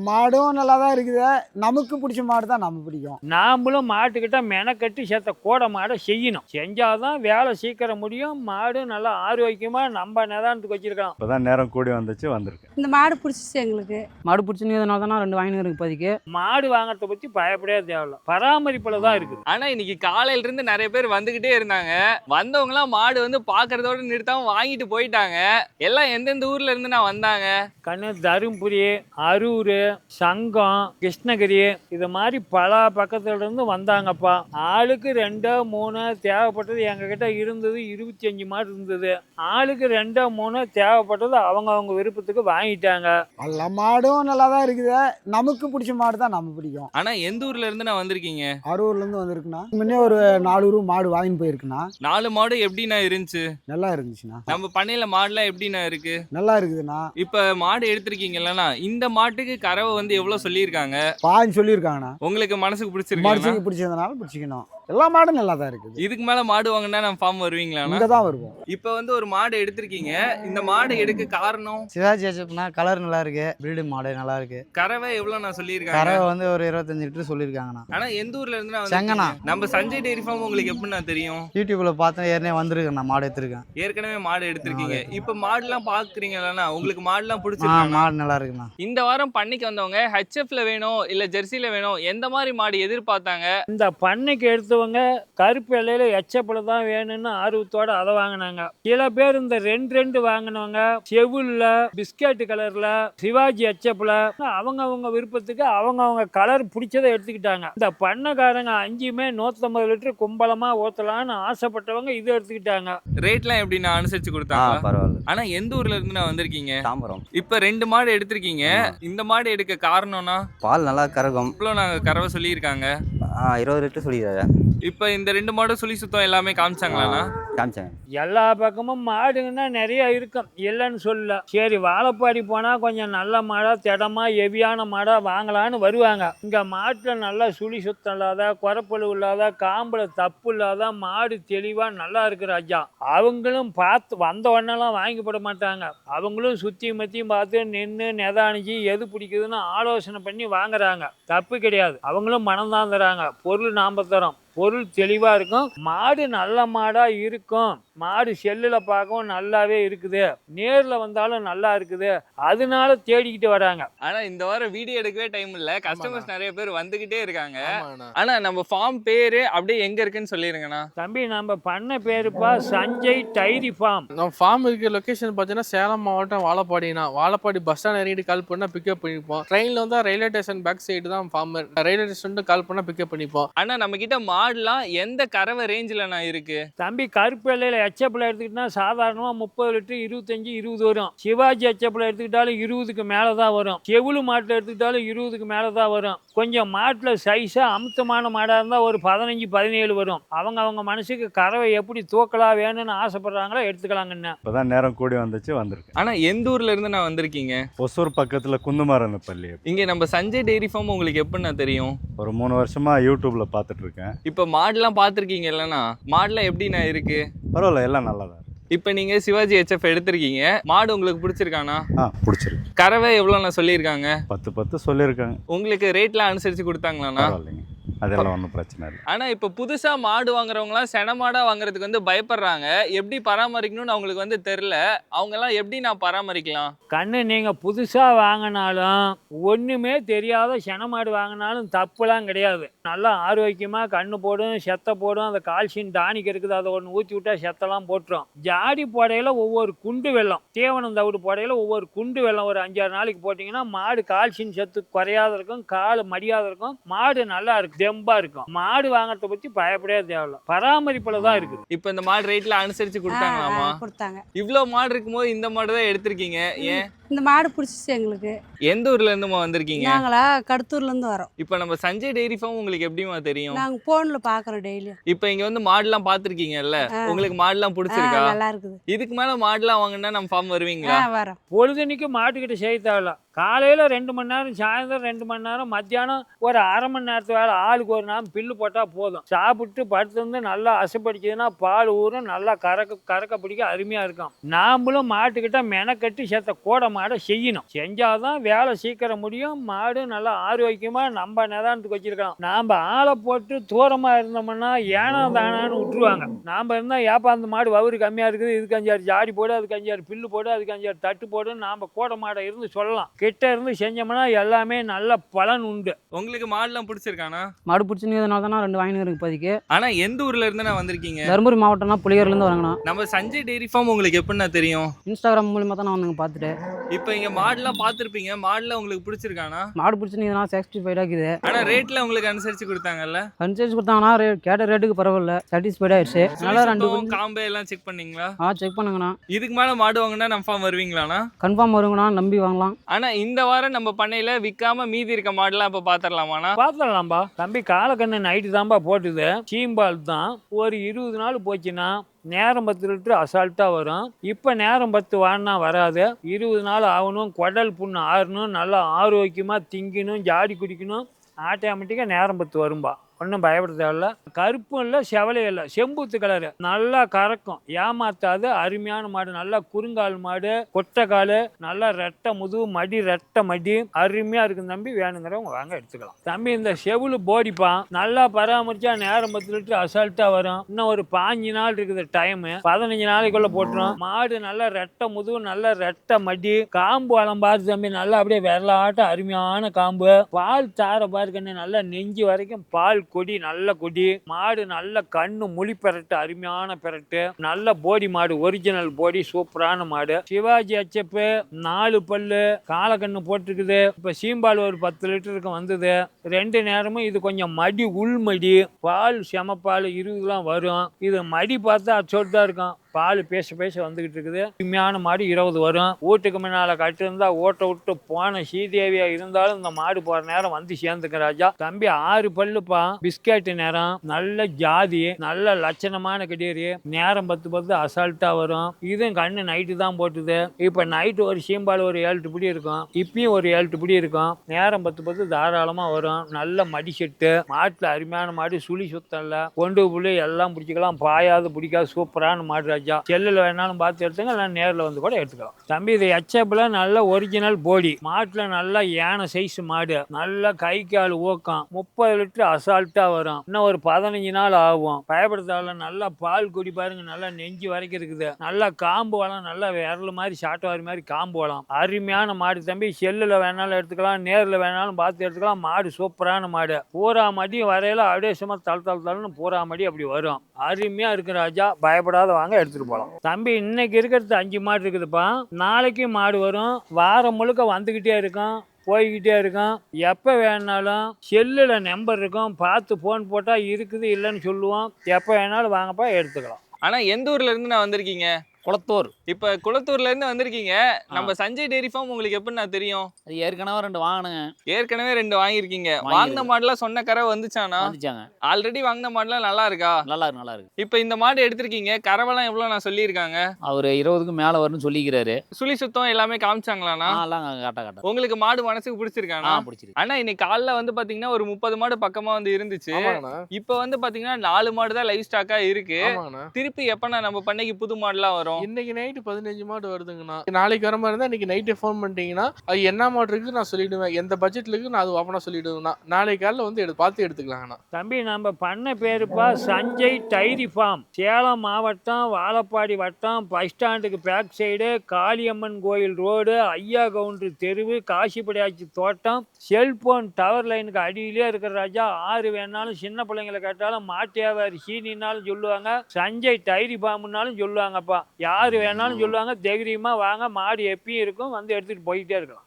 மாடும் நல்லா தான் இருக்குது. நமக்கு பிடிச்ச மாடு தான் நம்ம பிடிக்கும். நாமளும் மாட்டுக்கிட்ட மெனக்கட்டி சேர்த்த கோடை மாடை செய்யணும். செஞ்சாதான் வேலை சீக்கிரம் முடியும். மாடு நல்லா ஆரோக்கியமா நம்ம நிதானத்துக்கு வச்சிருக்கலாம். இப்பதான் நேரம் கூடி வந்திருக்கு. இந்த மாடு பிடிச்சிச்சு எங்களுக்கு. மாடு பிடிச்சிருந்ததுனால தான் 2 வாங்கினு இருக்கு இப்போதைக்கு. மாடு வாங்கறத பத்தி பயப்படவே தேவையில்ல, பராமரிப்புல தான் இருக்குது. ஆனா இன்னைக்கு காலையில இருந்து நிறைய பேர் வந்துகிட்டே இருந்தாங்க. வந்தவங்க எல்லாம் மாடு வந்து பாக்குறதோட நிறுத்தாம வாங்கிட்டு போயிட்டாங்க. எல்லாம் எந்தெந்த ஊர்ல இருந்து நான் வந்தாங்க? தருமபுரி, அரூர், சங்கம், கிருஷ்ணகிரி இது மாதிரி பல பக்கத்துல இருந்து வந்தாங்கப்பா. ஆளுக்கு 2 3 தேவைப்பட்டது. எங்ககிட்ட இருந்தது 25 மாடு இருந்தது. ஆளுக்கு 2 3 தேவைப்பட்டது அவங்க விருப்பத்துக்கு வாங்கிட்டாங்க. எல்லா மாடும் நல்லா தான் இருக்குது. நமக்கு பிடிச்ச மாடு தான் நம்ம பிடிக்கும். ஆனா எந்த ஊர்ல இருந்து நான் வந்திருக்கீங்க? அரூர்ல இருந்து வந்திருக்குண்ணா. முன்னே ஒரு 4 ரூபா மாடு வாங்கிட்டு போயிருக்குண்ணா. 4 மாடு எப்படிண்ணா இருந்துச்சு? நல்லா இருந்துச்சுண்ணா. நம்ம பண்ணையில மாடுலாம் எப்படிண்ணா இருக்கு? நல்லா இருக்குதுண்ணா. இப்ப மாடு எடுத்திருக்கீங்கல்லண்ணா, இந்த மாட்டுக்கு கறவை வந்து எவ்வளவு சொல்லியிருக்காங்க? பாஞ்சு சொல்லியிருக்காங்கண்ணா. உங்களுக்கு மனசுக்கு பிடிச்சிருக்கு? மனசுக்கு பிடிச்சதுனால பிடிச்சிக்கணும். எல்லா மாடும் நல்லா தான் இருக்குது. இதுக்கு மேல மாடு வாங்கினா நம்ம ஃபார்ம் வருவீங்களா? இங்க தான் வருவோம். இப்ப வந்து ஒரு மாடு எடுத்திருக்கீங்க, இந்த மாடு எடுக்க காரணம்? சிவாஜி ஹெச்எப்னா கலர் நல்லா இருக்கு, பிரீடு மாடு நல்லா இருக்கு. கறவை எவ்வளவு நான் சொல்லியிருக்காங்க? கறவை வந்து ஒரு 25 லிட்டர் சொல்லியிருக்காங்கண்ணா. ஆனா எந்த ஊர்ல இருந்து செங்கண்ணா. நம்ம சஞ்சய் டெய்ரி ஃபார்ம் உங்களுக்கு எப்படின்னா தெரியும்? யூடியூப்ல பார்த்தா ஏற்கனவே வந்திருக்கேன், மாடு எடுத்திருக்கேன். ஏற்கனவே மாடு எடுத்திருக்கீங்க. இப்ப மாடுலாம் பாக்குறீங்களா? உங்களுக்கு மாடுலாம் ஆ, பிடிச்சிருக்கு? மாடு நல்லா இருக்குண்ணா. இந்த வாரம் பண்ணைக்கு வந்தவங்க ஹெச்எஃப்ல வேணும் இல்ல ஜெர்சில வேணும், எந்த மாதிரி மாடு எதிர்பார்த்தாங்க? இந்த பண்ணைக்கு எடுத்தவங்க கருப்பு வெள்ளையில எச்சப்பல தான் வேணும்னு ஆர்வத்தோட அதை வாங்கினாங்க. சில பேர் இந்த 2 வாங்கினவங்க செவுல்ல, பிஸ்கட் கலர்ல, சிவாஜி எச்சப்பல அவங்க விருப்பத்துக்கு அவங்க கலர் பிடிச்சதை எடுத்துக்கிட்டாங்க. இந்த பண்ணைக்காரங்க 5மே 150 லிட்டர் கும்பலமா ஊத்தலாம்னு ஆசைப்பட்டவங்க இதை எடுத்துக்கிட்டாங்க. ரேட்லாம் எப்படி நான் அனுசரிச்சு கொடுத்தாங்க? பரவாயில்ல. ஆனா எந்த ஊர்ல இருந்து நான் வந்திருக்கீங்க? தாம்பரம். இப்ப 2 மாடு எடுத்திருக்கீங்க. இந்த மாடு எடுக்க காரணம்னா? பால் நல்லா கறக்கும். இவ்வளவு நாங்க கறவை சொல்லியிருக்காங்க. 20 லிட்டர் சொல்லிடுறாரு. இப்ப இந்த 2 மாடும் சுழி சுத்தம் எல்லாமே காமிச்சாங்களாண்ணா? காமிச்சாங்க. எல்லா பக்கமும் மாடுங்கன்னா நிறைய இருக்கும், இல்லைன்னு சொல்லல. சரி, வாழப்பாடி போனா கொஞ்சம் நல்ல மாடா திடமா ஹெவியான மாடா வாங்கலான்னு வருவாங்க. இங்க மாட்டுல நல்லா சுழி சுத்தம் இல்லாத, குறப்பழு இல்லாத, காம்புல தப்பு இல்லாத மாடு தெளிவா நல்லா இருக்கிற ஐயா. அவங்களும் பார்த்து வந்த உடனெல்லாம் வாங்கி போட மாட்டாங்க. அவங்களும் சுத்தி மத்தியும் பார்த்து நின்று நிதானிச்சு எது பிடிக்குதுன்னு ஆலோசனை பண்ணி வாங்குறாங்க. தப்பு கிடையாது. அவங்களும் மனம் தான் தராங்க. பொருள் நாம தரோம். பொருள் தெளிவா இருக்கும். மாடு நல்ல மாடா இருக்கும். மாடு செல்லுல பார்க்கவும் நல்லாவே இருக்குது, நேர்ல வந்தாலும் நல்லா இருக்குது. அதனால தேடிக்கிட்டு வராங்க. ஆனா இந்த வாரம் வீடியோ எடுக்கவே டைம் இல்ல. கஸ்டமர்ஸ் நிறைய பேர் வந்துகிட்டே இருக்காங்க. ஆனா நம்ம ஃபார்ம் பேரு அப்படியே எங்க இருக்குன்னு சொல்லிருங்கண்ணா. தம்பி, நம்ம பண்ண பேருப்பா சஞ்சய் டைரி ஃபார்ம். நம்ம ஃபார்ம் இருக்கிற லொக்கேஷன் பார்த்தீங்கன்னா சேலம் மாவட்டம் வாழப்பாடினா. வாழப்பாடி பஸ் ஸ்டாண்ட் இறங்கிட்டு கால் பண்ணால் பிக்கப் பண்ணிப்போம். ட்ரெயினில் வந்தால் ரயில்வே ஸ்டேஷன் பேக் சைடு தான் ஃபார்ம். ரயில்வே ஸ்டேஷன் கால் பண்ணால் பிக்கப் பண்ணிப்போம். ஆனா நம்ம கிட்ட மாடுலாம் எந்த கறவை ரேஞ்சில் நான் இருக்கு? தம்பி, கருப்பு வெள்ளையில எச்சப்பில் எடுத்துக்கிட்டா சாதாரணமா 30 லிட்டர் 25 20 வரும். சிவாஜி எச்சப்பில் எடுத்துக்கிட்டாலும் 20க்கு மேலே தான் வரும். செவுளு மாட்டில் எடுத்துக்கிட்டாலும் 20க்கு மேலே தான் வரும். கொஞ்சம் மாட்டில் சைஸாக அமுத்தமான மாடாக இருந்தால் ஒரு 15 17 வரும். அவங்க மனசுக்கு கறவை எப்படி தூக்கலாம் வேணும்னு ஆசைப்படுறாங்களோ எடுத்துக்கலாங்கண்ணா. இப்பதான் நேரம் கூடி வந்திருக்கு. ஆனா எந்த ஊர்ல இருந்து நான் வந்திருக்கீங்க? ஒசூர் பக்கத்துல குந்துமாரனப்பள்ளி. இங்க நம்ம சஞ்சய் டெய்ரி ஃபார்ம் உங்களுக்கு எப்படின்னா தெரியும்? ஒரு 3 வருஷமா யூடியூப்ல பார்த்துட்டு இருக்கேன். இப்ப மாடுலாம் பார்த்துருக்கீங்க இல்லைன்னா, மாடுலாம் எப்படிண்ணா இருக்கு? பரவாயில்ல, எல்லாம் நல்லா தான் இருக்கு. இப்ப நீங்க சிவாஜி ஹெச்எஃப் எடுத்திருக்கீங்க. மாடு உங்களுக்கு பிடிச்சிருக்கானா? பிடிச்சிருக்கு. கறவை எவ்வளவு நான் சொல்லியிருக்காங்க? 10 சொல்லியிருக்காங்க. உங்களுக்கு ரேட்லாம் அனுசரிச்சு கொடுத்தாங்களாண்ணா? பரவாயில்லைங்க, அதெல்லாம் ஒன்றும் பிரச்சனை இல்லை. ஆனா இப்ப புதுசா மாடு வாங்குறவங்கலாம் சென மாடா வாங்குறதுக்கு வந்து பயப்படுறாங்க. எப்படி பராமரிக்கணும்னு அவங்களுக்கு வந்து தெரியல. அவங்க எல்லாம் எப்படி நான் பராமரிக்கலாம்? கண்ணு, நீங்க புதுசா வாங்கினாலும் ஒண்ணுமே தெரியாத சென மாடு வாங்கினாலும் தப்புலாம் கிடையாது. நல்லா ஆரோக்கியமா கண்ணு போடும், செத்த போடும். அந்த கால்சியம் டானிக் இருக்குது, அதை ஒன்று ஊற்றி விட்டா செத்தெல்லாம் போட்டுரும். ஜாடி போடையில ஒவ்வொரு குண்டு வெள்ளம், தீவனம் தவிடு போடையில ஒவ்வொரு குண்டு வெள்ளம் ஒரு 5 6 நாளைக்கு போட்டிங்கன்னா மாடு கால்சியம் சத்து குறையாத இருக்கும், கால் மடியாத இருக்கும், மாடு நல்லா இருக்கும், தெம்பா இருக்கும். மாடு வாங்கறத பத்தி பயப்படவே தேவையில்ல, பராமரிப்புல தான் இருக்குது. இப்ப இந்த மாடு ரேட்ல அனுசரிச்சு கொடுத்தாங்களாமா? கொடுத்தாங்க. இவ்வளவு மாடு இருக்கும்போது இந்த மாடு தான் எடுத்திருக்கீங்க. ஏன்? இந்த மாடு பிடிச்சிச்சு எங்களுக்கு. எந்த ஊர்ல இருந்துமா வந்திருக்கீங்க? நாங்களா கடத்தூர்ல இருந்து வரோம். இப்ப நம்ம சஞ்சய் டெய்ரி ஃபார்ம் உங்களுக்கு உங்களுக்கு எப்படிமா தெரியும்? நாங்க போன்ல பாக்குறோம் டெய்லியும். இப்போ இங்க வந்து மாடுலாம் பாத்திருக்கீங்கல்ல, உங்களுக்கு மாடுலாம் பிடிச்சிருக்கா? நல்லா இருக்குது. இதுக்கு மேல மாடுலாம் வாங்கினா நம்ம ஃபார்ம் வருவீங்களா? வரோம். பொழுதுனிக்கு மாட்டுக்கிட்ட செய்ய தேவையில்ல. காலையில் 2 மணி நேரம், சாயந்தரம் 2 மணி நேரம், மத்தியானம் ஒரு அரை மணி நேரத்து வேலை, ஆளுக்கு ஒரு நேரம் பில்லு போட்டால் போதும். சாப்பிட்டு படுத்துருந்து நல்லா அசைப்படிச்சதுன்னா பால் ஊறும், நல்லா கறக்க பிடிக்க அருமையாக இருக்கும். நாமளும் மாட்டுக்கிட்ட மெனக்கட்டி சேர்த்த கோடை மாடை செய்யணும். செஞ்சாதான் வேலை சீக்கிரம் முடியும். மாடு நல்லா ஆரோக்கியமாக நம்ம நிதானத்துக்கு வச்சிருக்கலாம். நாம் ஆளை போட்டு தூரமாக இருந்தோம்னா ஏனா தானான்னு விட்டுருவாங்க. நாம் இருந்தால் ஏப்பா அந்த மாடு வவுறு கம்மியாக இருக்குது, இதுக்கு 5-6 ஜாடி போடு, அதுக்கு 5-6 பில்லு போடு, அதுக்கு 5-6 தட்டு போடுன்னு நாம் கோடை மாடை இருந்து சொல்லலாம். கிட்ட இருந்து செஞ்சோம்னா எல்லாமே நல்ல பலன் உண்டு. உங்களுக்கு மாடுலாம் பிடிச்சிருக்கானா? மாடு பிடிச்சிருந்ததுனால தான் 2 வாங்கினு இருக்கு இப்போதைக்கு. ஆனா எந்த ஊர்ல இருந்து நான் வந்திருக்கீங்க? தருமபுரி மாவட்டம்னா புளியூர்லேருந்து வரங்கண்ணா. நம்ம சஞ்சய் டெய்ரி ஃபார்ம் உங்களுக்கு எப்படின்னா தெரியும்? இன்ஸ்டாகிராம் மூலியமாக தான் நான் வந்துங்க பார்த்துட்டு. இப்போ இங்க மாடுலாம் பார்த்துருப்பீங்க, மாடுலாம் உங்களுக்கு பிடிச்சிருக்கானா? மாடு பிடிச்சிருந்ததுனா 65 இருக்குது. ஆனா ரேட்ல உங்களுக்கு அனுசரிச்சு கொடுத்தாங்கல்ல? அனுசரிச்சு கொடுத்தாங்கன்னா கேட்ட ரேட்டுக்கு பரவாயில்ல, சாட்டிஸ்ஃபைட் ஆயிடுச்சு. நல்லா 2 காம்பே எல்லாம் செக் பண்ணீங்களா? செக் பண்ணுங்கண்ணா. இதுக்கு மேல மாடு வாங்கினா நம்ம ஃபார்ம் வருவீங்களாண்ணா? கன்ஃபார்ம் வருங்கண்ணா, நம்பி வாங்கலாம். ஆனா இந்த வாரம் நம்ம பண்ணையில விற்காம மீதி இருக்க மாடுலாம் இப்ப பாத்திரலாமாண்ணா? பார்த்துடலாம்பா. தம்பி காலக்கண்ணு நைட்டு தான்பா போட்டுது. சீம்பால் தான். ஒரு 20 நாள் போச்சுன்னா நேரம் 10 லிட்டர் அசால்ட்டாக வரும். இப்போ நேரம் 10 வாங்கினா வராது. 20 நாள் ஆகணும். குடல் புண்ணு ஆறணும், நல்லா ஆரோக்கியமாக திங்கணும், ஜாடி குடிக்கணும். ஆட்டோமேட்டிக்காக நேரம் 10 வரும்பா. ஒன்றும் பயப்பட தேவையில்ல. கருப்பும் இல்லை, செவலையும் இல்லை, செம்பூத்து கலரு, நல்லா கறக்கும், ஏமாத்தாது. அருமையான மாடு. நல்லா குறுங்கால் மாடு, கொட்டைக்கால், நல்லா ரெட்டை முதுகு, மடி ரெட்டை மடி, அருமையாக இருக்கும் தம்பி. வேணுங்கிறவங்க வாங்க எடுத்துக்கலாம். தம்பி இந்த செவுளு போடிப்பான், நல்லா பராமரிச்சா நேரம் 10 லிட்டர் அசால்ட்டாக வரும். இன்னும் ஒரு 5 நாள் இருக்குது டைமு. 15 நாளைக்குள்ள போட்டுரும். மாடு நல்லா ரெட்டை முதுகு, நல்லா ரெட்டை மடி, காம்பு வளம் பார்த்து தம்பி, நல்லா அப்படியே விரலாட்ட அருமையான காம்பு. பால் தார பாருக்கண்ணு, நல்லா நெஞ்சு வரைக்கும் பால் கொடி, நல்ல கொடி. மாடு நல்ல கண்ணு முழி பெரட்டு, அருமையான பெரட்டு. நல்ல போடி மாடு, ஒரிஜினல் போடி, சூப்பரான மாடு. சிவாஜி அச்சப்பு 4 பல்லு, காலக்கண்ணு போட்டிருக்குது. இப்ப சீம்பால் ஒரு 10 லிட்டருக்கு வந்தது. 2 நேரமும் இது கொஞ்சம் மடி, உள்மடி. பால் செமப்பால் 20 வரும். இது மடி பார்த்தா அச்சோட்டு தான் இருக்கும். பால் பேச வந்துகிட்டு இருக்குது. உண்மையான மாடு 20 வரும். வீட்டுக்கு முன்னால கட்டிருந்தா ஓட்ட விட்டு போன சீதேவியா இருந்தாலும் இந்த மாடு போற நேரம் வந்து சேர்ந்துக்க ராஜா. தம்பி 6 பல்லுப்பா, பிஸ்கெட் நேரம், நல்ல ஜாதி, நல்ல லட்சணமான கடியரி. நேரம் 10 அசால்ட்டா வரும். இதுவும் கண்ணு நைட்டு தான் போட்டுது. இப்ப நைட்டு ஒரு சீம்பால் ஒரு 7 பிடி இருக்கும். இப்பயும் ஒரு 7 பிடி இருக்கும். நேரம் 10 தாராளமா வரும். நல்ல மடி செட்டு. மாட்டுல அருமையான மாடு, சுழி சுத்தம் இல்ல, கொண்டு புள்ளி எல்லாம் பிடிச்சிக்கலாம். பாயாது பிடிக்காது, சூப்பரான மாடு ராஜா. செல்லில் வேணாலும் பார்த்து எடுத்துங்க, இல்லை நேரில் வந்து கூட எடுத்துக்கலாம். தம்பி இது எச்சப்பில் நல்ல ஒரிஜினல் போடி. மாட்டில் நல்லா யானை சைஸ் மாடு, நல்ல கை கால் ஊக்கம், 30 லிட்டர் அசால்ட்டாக வரும். இன்னும் ஒரு 15 நாள் ஆகும். பயப்படுத்தால நல்லா பால் குடி பாருங்க, நல்லா நெஞ்சு வரைக்கும் இருக்குது. நல்லா காம்பு வளம், நல்லா விரல் மாதிரி சாட்டுவாரி மாதிரி காம்பு வளம். அருமையான மாடு தம்பி. செல்லில் வேணாலும் எடுத்துக்கலாம், நேரில் வேணாலும் பார்த்து எடுத்துக்கலாம். மாடு சூப்பரான மாடு. பூரா மடி வரையில அப்படியே சும்மா தளன்னு பூரா மடி அப்படி வரும். அருமையா இருக்கு ராஜா. பயப்படாத வாங்க, எடுத்துட்டு போலாம். தம்பி இன்னைக்கு இருக்கிறது 5 மாடு இருக்குதுப்பா. நாளைக்கு மாடு வரும். வாரம் முழுக்க வந்துகிட்டே இருக்கும், போய்கிட்டே இருக்கும். எப்போ வேணாலும் செல்லில் நம்பர் இருக்கும், பார்த்து ஃபோன் போட்டால் இருக்குது இல்லைன்னு சொல்லுவோம். எப்போ வேணாலும் வாங்கப்பா, எடுத்துக்கலாம். ஆனா எந்த ஊர்ல இருந்து நான் வந்திருக்கீங்க? குளத்தூர். இப்ப குளத்தூர்ல இருந்து வந்திருக்கீங்க. நம்ம சஞ்சய் டெய்ரி ஃபார்ம் உங்களுக்கு எப்படி நான் தெரியும்? அது ஏற்கனவே 2 வாங்கினேங்க. ஏற்கனவே 2 வாங்கியிருக்கீங்க. வாங்கின மாடுலாம் சொன்ன கரை வந்துச்சானா? வந்துச்சாங்க. ஆல்ரெடி வாங்கின மாடுலாம் நல்லா இருக்கா? நல்லா இருக்கு. இப்ப இந்த மாடு எடுத்திருக்கீங்க, கறவெல்லாம் எவ்வளவு நான் சொல்லியிருக்காங்க? அவர் 20க்கு மேல வரும்னு சொல்லிக்கிறாரு. சுழி சுத்தம் எல்லாமே காமிச்சாங்களாண்ணா? எல்லாம் காட்ட உங்களுக்கு மாடு மனசுக்கு பிடிச்சிருக்கானா? பிடிச்சிருக்கு. ஆனா இன்னைக்கு காலைல வந்து பாத்தீங்கன்னா ஒரு 30 மாடு பக்கமா வந்து இருந்துச்சு. இப்ப வந்து பாத்தீங்கன்னா 4 மாடு தான் லைவ் ஸ்டாக்கா இருக்கு. திருப்பி எப்ப நம்ம பண்ணைக்கு புது மாடுலாம் வரும்? இன்னைக்கு நைட்டு 15 மாடு வருதுங்கண்ணா. நாளைக்கு வர மாதிரி இருந்தா இன்னைக்கு நைட்டே ஃபோன் பண்ணிட்டீங்கன்னா அது என்ன மாடு இருக்கு நான் சொல்லிடுவேன். எந்த பட்ஜெட்ல இருக்கு நான் அது ஓப்பனா சொல்லிடுவேண்ணா. நாளைக்கு காலைல வந்து பார்த்து எடுத்துக்கலாங்கண்ணா. தம்பி நம்ம பண்ண பேருப்பா சஞ்சய் டைரி ஃபார்ம். சேலம் மாவட்டம், வாழப்பாடி வட்டம், பஸ் ஸ்டாண்டுக்கு பேக் சைடு, காளியம்மன் கோயில் ரோடு, ஐயா கவுண்டர் தெருவு, காசிப்படியாச்சி தோட்டம், செல்போன் டவர் லைனுக்கு அடியிலே இருக்கிற ராஜா. 6 வேணாலும் சின்ன பிள்ளைங்களை கேட்டாலும், மாட்டியாவாரி சீனினாலும் சொல்லுவாங்க, சஞ்சய் டைரி ஃபார்ம்னாலும் சொல்லுவாங்கப்பா. யாரு வேணாலும் சொல்லுவாங்க. தைரியமா வாங்க, மாடு எப்பயும் இருக்கும், வந்து எடுத்துட்டு போயிட்டே இருக்கலாம்.